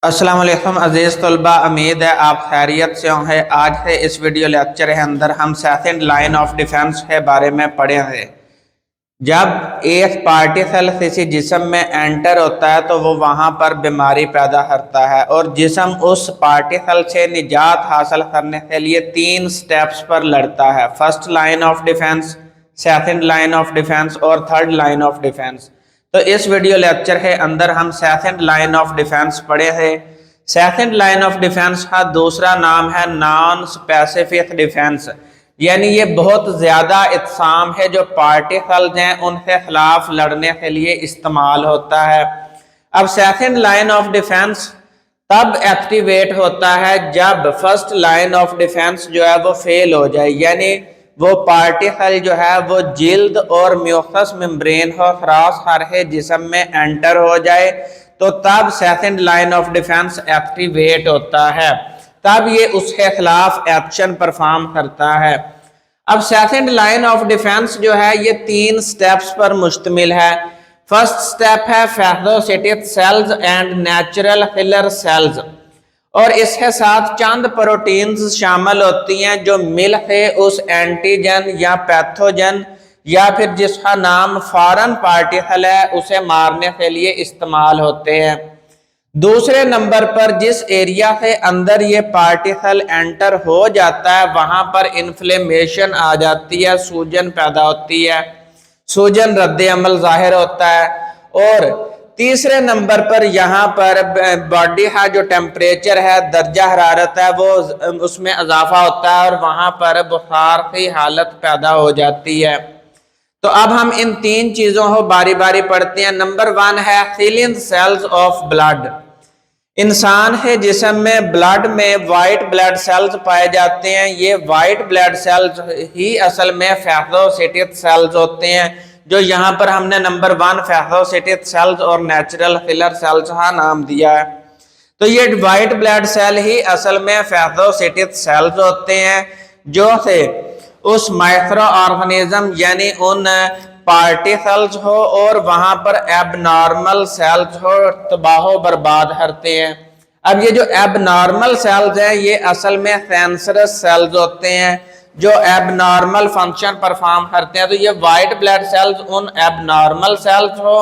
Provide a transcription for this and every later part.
अस्सलाम वालेकुम अज़ीज़ तलबा, उम्मीद है आप खैरियत से होंगे। आज है इस वीडियो लेक्चर के अंदर हम सेकंड लाइन ऑफ डिफेंस के बारे में पढ़ेंगे। जब एक पार्टिकल किसी जिस्म में एंटर होता है तो वो वहाँ पर बीमारी पैदा करता है और जिस्म उस पार्टिकल से निजात हासिल करने के लिए 3 स्टेप्स पर लड़ता है। First line of defence, second line of defence और थर्ड लाइन ऑफ डिफेंस। तो इस वीडियो लेक्चर के अंदर हम सेकंड लाइन ऑफ डिफेंस पढ़े हैं। सेकंड लाइन ऑफ डिफेंस का दूसरा नाम है नॉन स्पेसिफिक डिफेंस, यानी ये बहुत ज़्यादा इत्साम है जो पार्टिकल्स हैं उनके खिलाफ लड़ने के लिए इस्तेमाल होता है। अब सेकंड लाइन ऑफ डिफेंस तब एक्टिवेट होता है जब फर्स्ट लाइन ऑफ डिफेंस जो है वो फेल हो जाए, यानी वो पार्टिकल जो है वो जिल्द और म्यूकस मेम्ब्रेन को क्रॉस करके जिस्म में एंटर हो जाए, तो तब second line of defence activate होता है, तब ये उसके खिलाफ एक्शन परफॉर्म करता है। अब सेकंड लाइन ऑफ डिफेंस जो है ये 3 स्टेप्स पर मुश्तमिल है। फर्स्ट स्टेप है phagocytic cells and natural killer cells, और इसके साथ चंद प्रोटीन्स शामिल होती हैं जो मिलकर उस एंटीजन या पैथोजन या फिर जिसका नाम फॉरेन पार्टिकल है उसे मारने के लिए इस्तेमाल होते हैं। दूसरे नंबर पर जिस एरिया के अंदर ये पार्टिकल एंटर हो जाता है वहां पर इन्फ्लेमेशन आ जाती है, सूजन पैदा होती है, सूजन रद्द अमल जाहिर होता है। और तीसरे नंबर पर यहाँ पर बॉडी का जो टेम्परेचर है, दर्जा हरारत है, वो उसमें इजाफा होता है और वहाँ पर बुखार की हालत पैदा हो जाती है। तो अब हम इन 3 चीज़ों को बारी बारी पढ़ते हैं। नंबर 1 है फिलिंग सेल्स ऑफ ब्लड। इंसान के जिस्म में ब्लड में वाइट ब्लड सेल्स पाए जाते हैं। ये वाइट ब्लड सेल्स ही असल में फैगोसिटिक सेल्स होते हैं, जो यहाँ पर हमने नंबर 1 फैगोसिटिक सेल्स और नेचुरल किलर सेल्स का नाम दिया है। तो ये वाइट ब्लड सेल ही असल में फैगोसिटिक सेल्स होते हैं जो से उस माइक्रो ऑर्गेनिज्म यानी उन पार्टिकल्स हो और वहां पर एबनॉर्मल सेल्स हो तबाह बर्बाद करते हैं। अब ये जो एबनॉर्मल सेल्स हैं ये असल में कैंसरस सेल्स होते हैं जो एबनॉर्मल फंक्शन परफॉर्म करते हैं। तो ये वाइट ब्लड सेल्स उन एबनॉर्मल सेल्स हो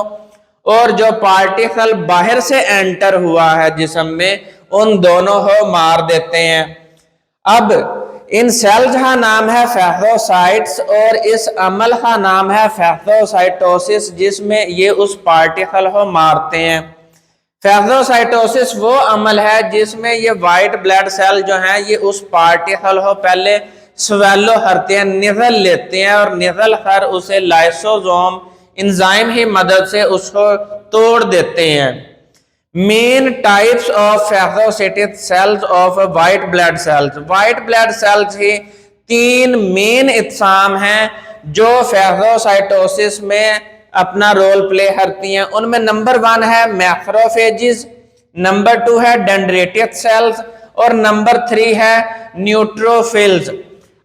और जो पार्टिकल बाहर से एंटर हुआ है जिस्म में, उन दोनों को मार देते हैं। अब इन सेल्स का नाम है फैगोसाइट्स और इस अमल का नाम है फैगोसाइटोसिस, जिसमें ये उस पार्टिकल को मारते हैं। फैगोसाइटोसिस वो अमल है जिसमें ये वाइट ब्लड सेल जो हैं ये उस पार्टिकल को पहले स्वेलो करते हैं, निगल लेते हैं और निगल कर उसे लाइसोसोम एंजाइम की मदद से उसको तोड़ देते हैं। Main types of phagocytic cells of white blood cells. White blood cells ही 3 मेन इत्साम हैं जो फैगोसाइटोसिस में अपना रोल प्ले करती हैं। उनमें नंबर 1 है मैक्रोफेजिस, नंबर 2 है डेंड्रिटिक सेल्स और नंबर 3 है न्यूट्रोफिल्स।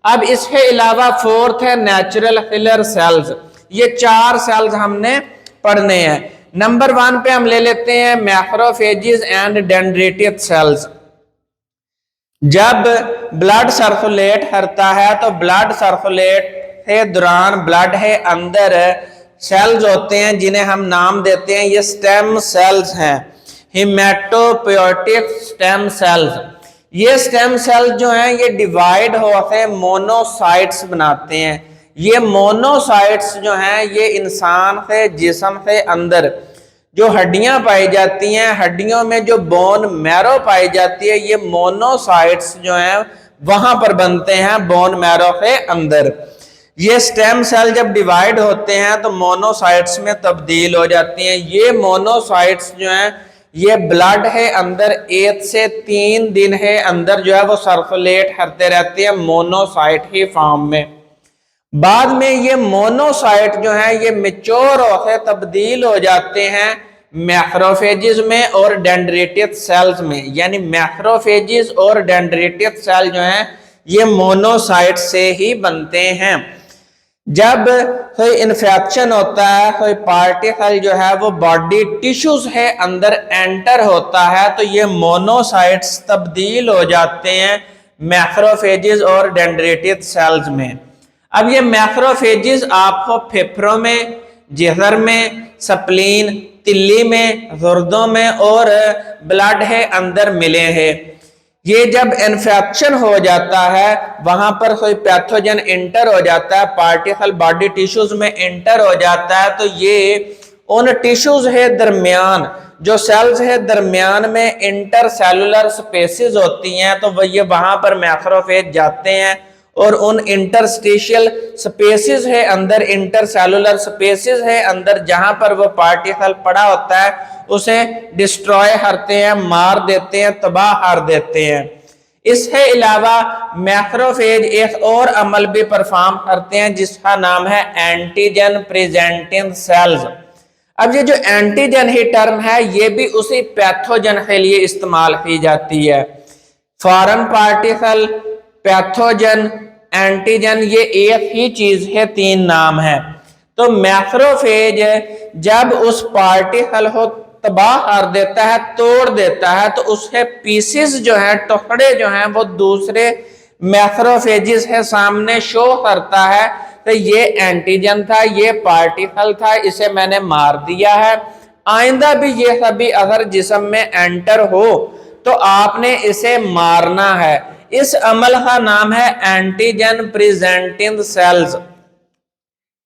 अब इसके अलावा 4th है नेचुरल किलर सेल्स। ये 4 सेल्स हमने पढ़ने हैं। नंबर 1 पे हम ले लेते हैं मैक्रोफेजिस एंड डेंड्रिटिक सेल्स। जब ब्लड सर्कुलेट करता है तो ब्लड सर्कुलेट के दौरान ब्लड के अंदर सेल्स होते हैं जिन्हें हम नाम देते हैं, ये स्टेम सेल्स हैं, हिमेटोपोइटिक स्टेम सेल्स। ये स्टेम सेल्स जो हैं ये डिवाइड होकर मोनोसाइट्स बनाते हैं। ये मोनोसाइट्स जो हैं ये इंसान के जिस्म के अंदर जो हड्डियां पाई जाती हैं, हड्डियों में जो बोन मैरो पाई जाती है, ये मोनोसाइट्स जो हैं वहां पर बनते हैं बोन मैरो के अंदर। ये स्टेम सेल जब डिवाइड होते हैं तो मोनोसाइट्स में तब्दील हो जाती हैं। ये मोनोसाइट्स जो हैं ये ब्लड है अंदर 1 से 3 दिन है अंदर जो है वो सर्कुलेट करते रहते हैं मोनोसाइट की फॉर्म में। बाद में ये मोनोसाइट जो है ये मैच्योर होकर तब्दील हो जाते हैं मैक्रोफेजिस में और डेंड्रिटिक सेल्स में, यानी मैक्रोफेजिस और डेंड्रिटिक सेल जो हैं ये मोनोसाइट से ही बनते हैं। जब कोई इन्फेक्शन होता है, कोई पार्टिकल जो है वो बॉडी टिश्यूज है अंदर एंटर होता है, तो ये मोनोसाइट्स तब्दील हो जाते हैं मैक्रोफेजेस और डेंड्रेटिक सेल्स में। अब ये मैक्रोफेजेस आपको फेफड़ों में, जिगर में, स्प्लीन, तिल्ली में, गुर्दों में और ब्लड है अंदर मिले हैं। ये जब इन्फेक्शन हो जाता है, वहां पर कोई पैथोजन इंटर हो जाता है, पार्टिकल बॉडी टिश्यूज में इंटर हो जाता है, तो ये उन टिश्यूज है दरमियान, जो सेल्स है दरमियान में इंटर सेलुलर स्पेसिस होती हैं, तो वह ये वहां पर मैक्रोफेज जाते हैं और उन इंटरस्टिशियल स्पेसिस है अंदर, इंटरसेलुलर स्पेसिस है अंदर, जहां पर वो पार्टिकल पड़ा होता है उसे डिस्ट्रॉय करते हैं, मार देते हैं, तबाह कर देते हैं। इसके अलावा मैक्रोफेज एक और अमल भी परफॉर्म करते हैं जिसका नाम है एंटीजन प्रेजेंटिंग सेल्स। अब ये जो एंटीजन ही टर्म है ये भी उसी पैथोजन के लिए इस्तेमाल की जाती है। फॉरेन पार्टिकल, पैथोजन, एंटीजन, ये एक ही चीज है, तीन नाम है। तो मैक्रोफेज जब उस पार्टिकल को तबाह कर देता है, तोड़ देता है, तो उसके पीसेस जो हैं, टुकड़े जो हैं, वो दूसरे मैक्रोफेजेस के सामने शो करता है, तो ये एंटीजन था, ये पार्टिकल था, इसे मैंने मार दिया है। आइंदा भी ये कभी अगर जिस्म में एंटर हो तो आपने इसे मारना है। इस अमल का नाम है एंटीजन प्रेजेंटिंग सेल्स।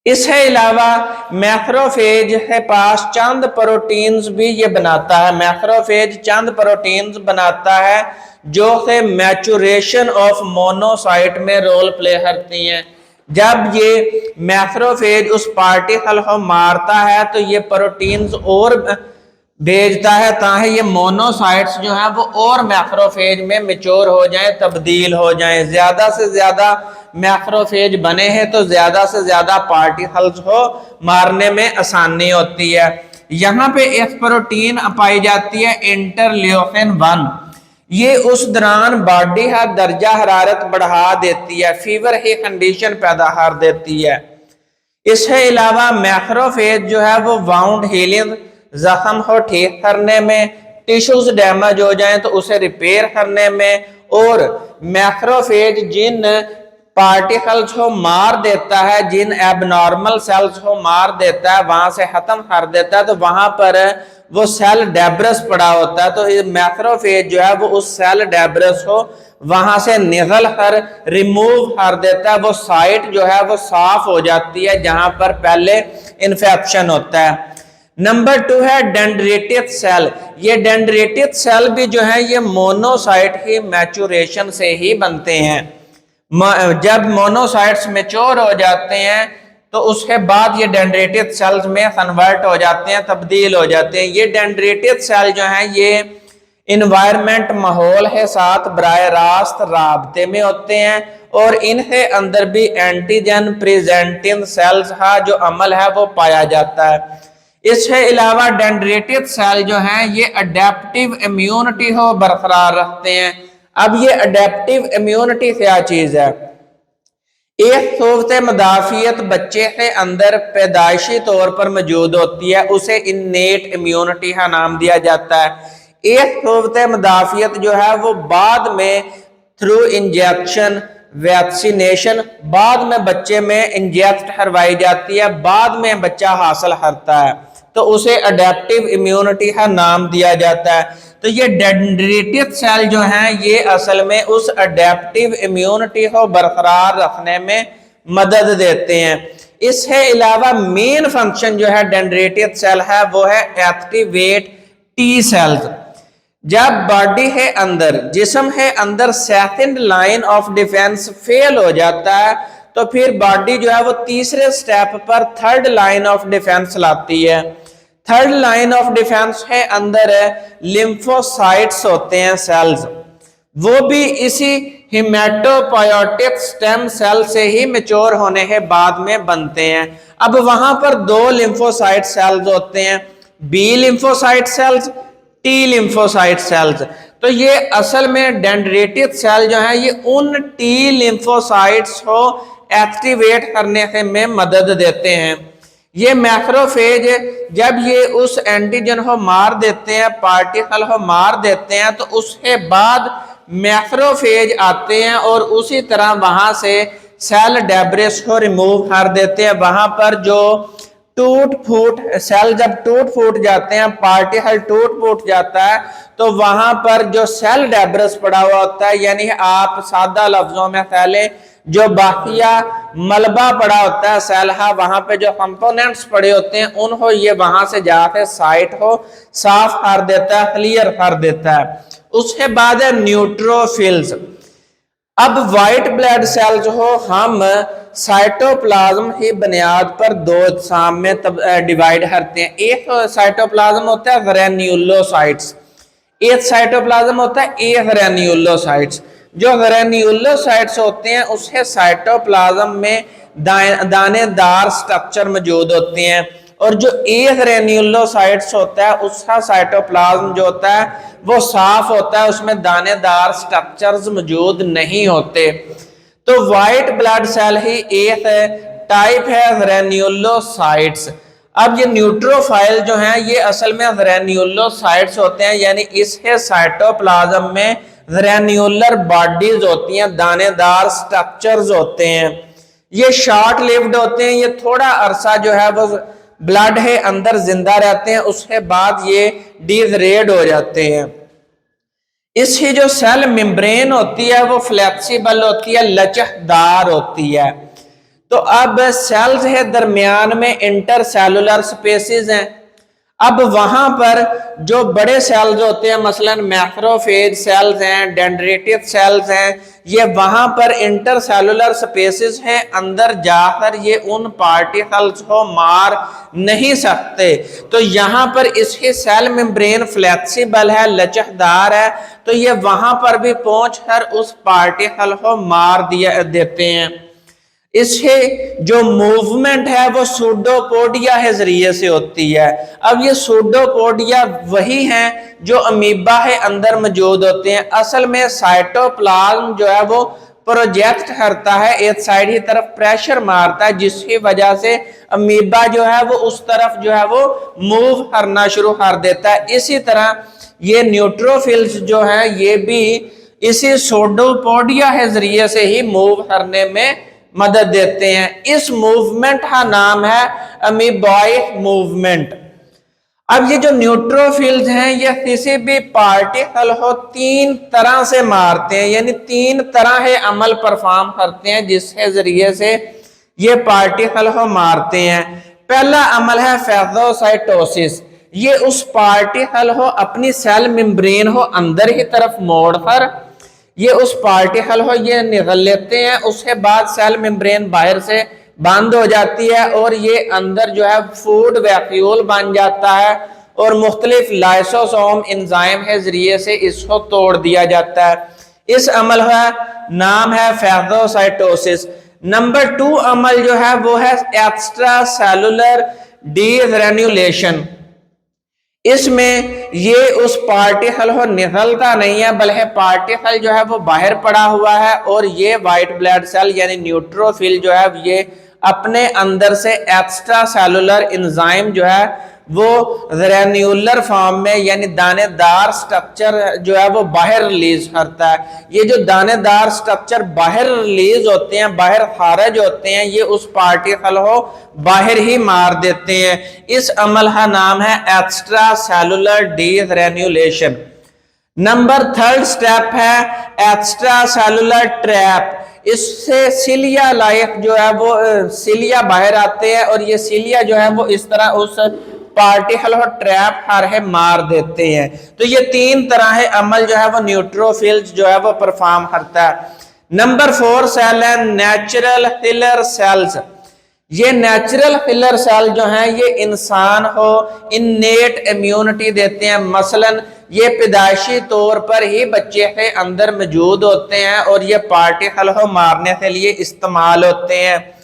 इसके अलावा मैक्रोफेज के पास चंद प्रोटीन्स भी ये बनाता है। मैक्रोफेज चंद प्रोटीन्स बनाता है जो कि मैचुरेशन ऑफ मोनोसाइट में रोल प्ले करती हैं। जब ये मैक्रोफेज उस पार्टिकल को मारता है तो ये प्रोटीन्स और भेजता है ताकि ये मोनोसाइट्स जो है वो और मैक्रोफेज में मैच्योर हो जाएं, तब्दील हो जाएं। ज्यादा से ज्यादा मैक्रोफेज बने हैं तो ज्यादा से ज्यादा पार्टिकल्स को मारने में आसानी होती है। यहाँ पे एक प्रोटीन पाई जाती है इंटरल्यूकिन 1। ये उस दौरान बॉडी का दर्जा हरारत बढ़ा देती है, फीवर की कंडीशन पैदा कर देती है। इसके अलावा मैक्रोफेज जो है वो वाउंड हीलिंग, जख्म को ठीक करने में, टिश्यूज डैमेज हो जाएं तो उसे रिपेयर करने में, और मैक्रोफेज जिन पार्टिकल्स को मार देता है, जिन एबनॉर्मल सेल्स को मार देता है, वहां से खत्म कर देता है, तो वहां पर वो सेल डेब्रस पड़ा होता है, तो ये मैक्रोफेज जो है वो उस सेल डेब्रस को वहां से निगल कर रिमूव कर देता है। वो साइट जो है वो साफ हो जाती है जहां पर पहले इन्फेक्शन होता है। नंबर 2 है डेंड्रेटिक सेल। ये डेंड्रेटिक सेल भी जो है ये मोनोसाइट की मैचुरेशन से ही बनते हैं। जब मोनोसाइट्स मैच्योर हो जाते हैं तो उसके बाद ये डेंड्रेटिक सेल्स में कन्वर्ट हो जाते हैं, तब्दील हो जाते हैं। ये डेंड्रेटिक सेल जो है ये इन्वायरमेंट, माहौल के साथ बराह रास्त राबते में होते हैं, और इनके अंदर भी एंटीजन प्रेजेंटिंग सेल्स का जो अमल है वो पाया जाता है। इसके अलावा डेंड्रेटिक सेल जो हैं ये अडेप्टिव इम्यूनिटी को बरकरार रखते हैं। अब ये अडेप्टिव इम्यूनिटी क्या चीज है? एक क़ुव्वत मुदाफ़ियत बच्चे के अंदर पैदाइशी तौर पर मौजूद होती है, उसे इन्नेट इम्यूनिटी का नाम दिया जाता है। एक क़ुव्वत मुदाफ़ियत जो है वो बाद में थ्रू इंजेक्शन, वैक्सीनेशन, बाद में बच्चे में इंजेक्ट करवाई जाती है, बाद में बच्चा हासिल करता है, तो उसे अडेप्टिव इम्यूनिटी का नाम दिया जाता है। तो ये डेंड्रेटिक सेल जो हैं ये असल में उस अडेप्टिव इम्यूनिटी को बरकरार रखने में मदद देते हैं। इसके अलावा मेन फंक्शन जो है डेंड्रेटिक सेल है वो है एक्टिवेट टी सेल्स। जब बॉडी के अंदर, जिस्म के अंदर second line of defence fail हो जाता है तो फिर बॉडी जो है वो तीसरे स्टेप पर थर्ड लाइन ऑफ डिफेंस लाती है। थर्ड लाइन ऑफ डिफेंस के अंदर लिम्फोसाइट्स होते हैं सेल्स, वो भी इसी हिमेटोपोएटिक स्टेम सेल से ही मैच्योर होने के बाद में बनते हैं। अब वहां पर दो लिम्फोसाइट सेल्स होते हैं, B lymphocyte cells, T lymphocyte cells. तो ये असल में डेंड्रेटिक सेल जो है ये उन टी लिम्फोसाइट्स को एक्टिवेट करने से में मदद देते हैं। ये मैक्रोफेज जब ये उस एंटीजन को मार देते हैं, पार्टिकल को मार देते हैं, तो उसके बाद मैक्रोफेज आते हैं और उसी तरह वहां से सेल डेब्रिस को रिमूव कर देते हैं। वहां पर जो टूट फूट सेल जब टूट फूट जाते हैं, पार्टिकल टूट फूट जाता है, तो वहां पर जो सेल डेब्रिस पड़ा हुआ होता है, यानी आप सादा लफ्जों में फैले जो बाकिया मलबा पड़ा होता है सेल का, वहां पे जो कंपोनेंट्स पड़े होते हैं उनको ये वहां से जाके साइट को साफ कर देता है, क्लियर कर देता है। उसके बाद है न्यूट्रोफिल्स। अब व्हाइट ब्लड सेल्स हो हम साइटोप्लाज्म की बुनियाद पर दो अक़साम में डिवाइड करते हैं। एक साइटोप्लाज्म होता है ग्रैन्युलोसाइट्स, एक साइटोप्लाज्म होता है एक ग्रैन्युलोसाइट्स। जो ग्रैन्युलोसाइट्स होते हैं उसके साइटोप्लाज्म में दानेदार स्ट्रक्चर मौजूद होते हैं, और जो एक ग्रैन्युलोसाइट्स होता है उसका साइटोप्लाज्म जो होता है वो साफ होता है, उसमें दानेदार स्ट्रक्चर्स मौजूद नहीं होते। तो व्हाइट ब्लड सेल ही एक टाइप है ग्रैन्युलोसाइट्स। अब ये न्यूट्रोफाइल जो हैं ये असल में ग्रैन्युलोसाइट्स होते हैं, यानी इसके साइटोप्लाज्म में ग्रैन्युलर बॉडीज होती हैं, दानेदार स्ट्रक्चर्स होते हैं। ये शॉर्ट लिव्ड होते हैं, ये थोड़ा अरसा जो है वो ब्लड है अंदर जिंदा रहते हैं, उसके बाद ये डिग्रेड हो जाते हैं। इसकी जो सेल मेम्ब्रेन होती है वो फ्लेक्सिबल होती है, लचकदार होती है। तो अब सेल्स है दरमियान में इंटरसेलुलर स्पेसेस हैं। अब वहां पर जो बड़े सेल्स होते हैं, मसलन मैक्रोफेज सेल्स हैं, डेंड्रिटिक सेल्स हैं, ये वहां पर इंटरसेलुलर स्पेसेस हैं, अंदर जाकर ये उन पार्टिकल्स को मार नहीं सकते। तो यहाँ पर इसकी सेल मेम्ब्रेन फ्लेक्सिबल है, लचकदार है, तो ये वहां पर भी पहुंचकर उस पार्टिकल को मार देते हैं। इसके जो मूवमेंट है वो सूडोपोडिया के जरिए से होती है। अब ये सूडोपोडिया वही हैं जो अमीबा के अंदर मौजूद होते हैं। असल में साइटोप्लाज्म जो है वो प्रोजेक्ट करता है, एक साइड की तरफ प्रेशर मारता है, जिसकी वजह से अमीबा जो है वो उस तरफ जो है वो मूव करना शुरू कर देता है। इसी तरह ये न्यूट्रोफिल्स जो है ये भी इसी सूडोपोडिया के जरिए से ही मूव करने में मदद देते हैं। इस मूवमेंट का नाम है अमीबॉइक मूवमेंट। अब ये जो न्यूट्रोफिल्स हैं ये किसी भी पार्टिकल को तीन तरह से मारते हैं, यानी तीन तरह के अमल परफॉर्म करते हैं जिसके जरिए से ये पार्टिकल को मारते हैं। पहला अमल है फेगोसाइटोसिस। ये उस पार्टिकल को अपनी सेल मेम्ब्रेन को अंदर की तरफ मोड़कर ये उस पार्टिकल को ये निगल लेते हैं। उसके बाद सेल मेम्ब्रेन बाहर से बंद हो जाती है और ये अंदर जो है फूड वैक्यूल बन जाता है और मुख्तलिफ लाइसोसोम एंजाइम के जरिए से इसको तोड़ दिया जाता है। इस अमल का नाम है फेगोसाइटोसिस। नंबर 2 अमल जो है वो है एक्स्ट्रा सेलुलर डीग्रेन्युलेशन। इसमें ये उस पार्टिकल को निकलता नहीं है, बल्कि पार्टिकल जो है वो बाहर पड़ा हुआ है और ये व्हाइट ब्लड सेल यानी न्यूट्रोफिल जो है ये अपने अंदर से एक्स्ट्रा सेलुलर एंजाइम जो है वो ग्रैन्युलर फॉर्म में यानी दानेदार स्ट्रक्चर जो है वो बाहर रिलीज करता है। ये जो दानेदार स्ट्रक्चर बाहर रिलीज होते हैं, बाहर खारिज होते हैं, ये उस पार्टिकल को बाहर ही मार देते हैं। इस अमल का नाम है एक्स्ट्रा सेलुलर डीग्रेन्युलेशन। नंबर 3 स्टेप है एक्स्ट्रा सेलुलर ट्रैप। इससे सिलिया लाइफ जो है वो सिलिया बाहर आते हैं और ये सिलिया जो है वो इस तरह उस पार्टिकल को ट्रैप कर मार देते हैं। तो ये 3 तरह है अमल जो है वो न्यूट्रोफिल्स जो है वो परफॉर्म करता है। नंबर 4 सेल है नेचुरल किलर सेल्स। ये नेचुरल किलर सेल जो हैं ये इंसान को इन्नेट इम्यूनिटी देते हैं। मसलन ये पैदाइशी तौर पर ही बच्चे के अंदर मौजूद होते हैं और ये पार्टिकल को मारने के लिए इस्तेमाल होते हैं।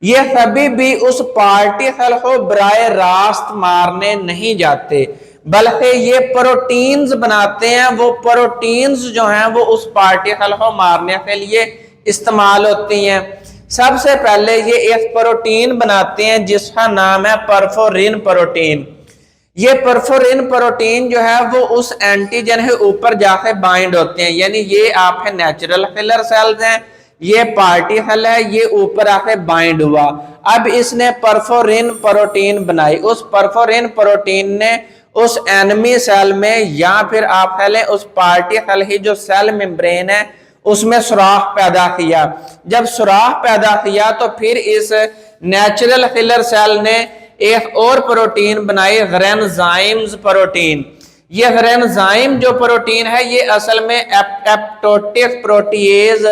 ये कभी भी उस पार्टिकल को बराह रास्त मारने नहीं जाते, बल्कि ये प्रोटीन्स बनाते हैं। वो प्रोटीन्स जो हैं वो उस पार्टिकल को मारने के लिए इस्तेमाल होती हैं। सबसे पहले ये एक प्रोटीन बनाते हैं जिसका नाम है परफोरिन प्रोटीन। ये परफोरिन प्रोटीन जो है वो उस एंटीजन के ऊपर जाके बाइंड होते हैं, यानी ये आपके नेचुरल किलर सेल्स हैं, ये पार्टी सेल है, ये ऊपर आके बाइंड हुआ। अब इसने परफोरिन प्रोटीन बनाई, उस परफोरिन प्रोटीन ने उस एनिमी सेल में या फिर आप कह लें उस पार्टी सेल की जो सेल मेम्ब्रेन है उसमें सुराख पैदा किया। जब सुराख पैदा किया तो फिर इस नेचुरल किलर सेल ने एक और प्रोटीन बनाई, ग्रेनजाइम्स प्रोटीन। ये ग्रेनजाइम जो प्रोटीन है ये असल में एप्टोटिक प्रोटीएज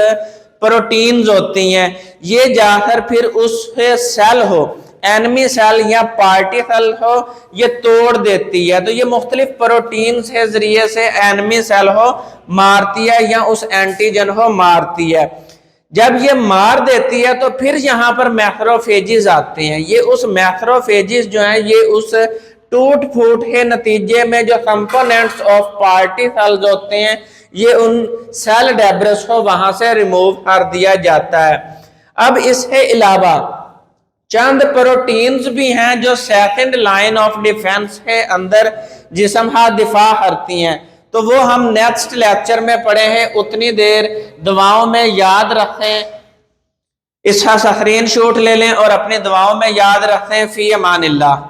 प्रोटीन्स होती हैं। ये जाकर फिर उस सेल हो, एनिमी सेल या पार्टी सेल हो, ये तोड़ देती है। तो ये मुख्तलिफ प्रोटीन के जरिए से एनिमी सेल हो मारती है या उस एंटीजन को मारती है। जब ये मार देती है तो फिर यहाँ पर मैक्रोफेजेस आते हैं। ये उस मैक्रोफेजेस जो हैं ये उस टूट फूट के नतीजे में जो कंपोनेंट्स ऑफ पार्टी सेल्स होते हैं ये उन सेल डेब्रिस को वहां से रिमूव कर दिया जाता है। अब इसके अलावा चंद प्रोटीन्स भी हैं जो सेकंड लाइन ऑफ डिफेंस के अंदर जिस्म का दिफा करती हैं, तो वो हम नेक्स्ट लेक्चर में पढ़े हैं। उतनी देर दुआओं में याद रखें, इसका स्क्रीनशॉट ले लें और अपनी दुआओं में याद रखें। फी अमानिल्लाह।